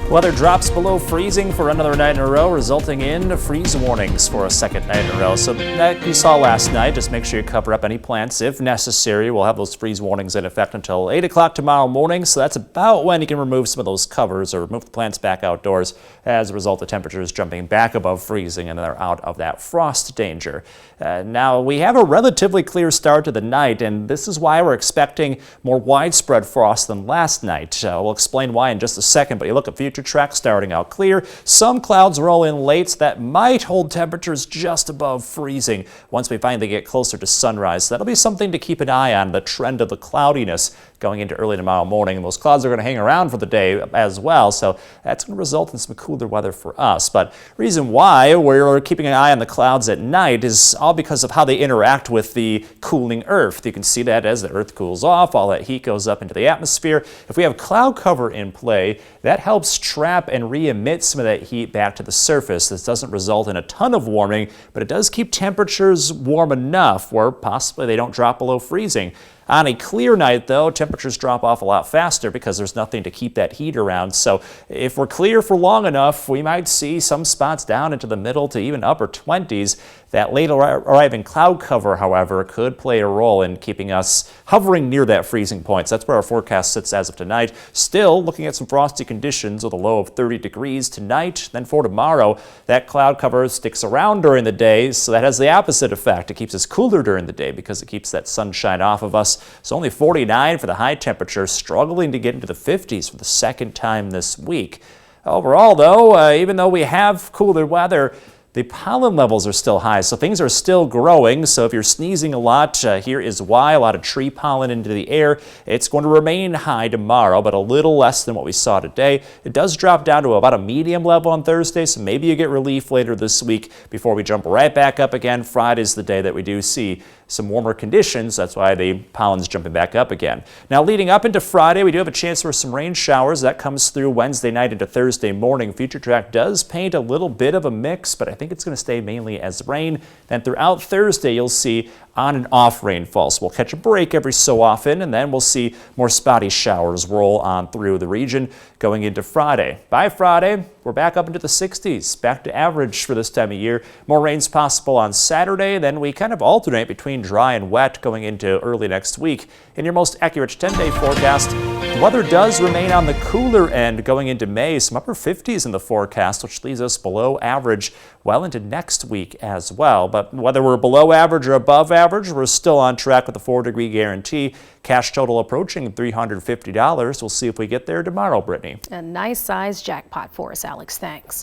Weather drops below freezing for another night in a row, resulting in freeze warnings for a second night in a row. So that you saw last night, just make sure you cover up any plants if necessary. We'll have those freeze warnings in effect until 8 o'clock tomorrow morning, so that's about when you can remove some of those covers or move the plants back outdoors. As a result, the temperatures jumping back above freezing and they're out of that frost danger. Now, we have a relatively clear start to the night, and this is why we're expecting more widespread frost than last night. We'll explain why in just a second, but you look at future tracks starting out clear. Some clouds roll in late that might hold temperatures just above freezing once we finally get closer to sunrise. So that'll be something to keep an eye on, the trend of the cloudiness going into early tomorrow morning. And those clouds are going to hang around for the day as well, so that's going to result in some cooler weather for us. But reason why we're keeping an eye on the clouds at night is all because of how they interact with the cooling earth. You can see that as the earth cools off, all that heat goes up into the atmosphere. If we have cloud cover in play, that helps trap and re-emit some of that heat back to the surface. This doesn't result in a ton of warming, but it does keep temperatures warm enough where possibly they don't drop below freezing. On a clear night, though, temperatures drop off a lot faster because there's nothing to keep that heat around. So if we're clear for long enough, we might see some spots down into the middle to even upper 20s. That late arriving cloud cover, however, could play a role in keeping us hovering near that freezing point. So that's where our forecast sits as of tonight. Still looking at some frosty conditions with a low of 30 degrees tonight. Then for tomorrow, that cloud cover sticks around during the day, so that has the opposite effect. It keeps us cooler during the day because it keeps that sunshine off of us. So only 49 for the high temperature, struggling to get into the 50s for the second time this week. Overall, though, even though we have cooler weather, the pollen levels are still high, so things are still growing. So if you're sneezing a lot, here is why. A lot of tree pollen into the air. It's going to remain high tomorrow, but a little less than what we saw today. It does drop down to about a medium level on Thursday, so maybe you get relief later this week before we jump right back up again. Friday's the day that we do see some warmer conditions. That's why the pollen's jumping back up again. Now, leading up into Friday, we do have a chance for some rain showers. That comes through Wednesday night into Thursday morning. Future track does paint a little bit of a mix, but I think it's going to stay mainly as rain. Then throughout Thursday, you'll see on and off rainfall. So we'll catch a break every so often, and then we'll see more spotty showers roll on through the region going into Friday. By Friday, we're back up into the 60s, back to average for this time of year. More rain's possible on Saturday, then we kind of alternate between dry and wet going into early next week. In your most accurate 10-day forecast, the weather does remain on the cooler end going into May, some upper 50s in the forecast, which leaves us below average well into next week as well. But whether we're below average or above average, we're still on track with the 4-degree guarantee. Cash total approaching $350. We'll see if we get there tomorrow, Brittany. A nice size jackpot for us, Alex. Thanks.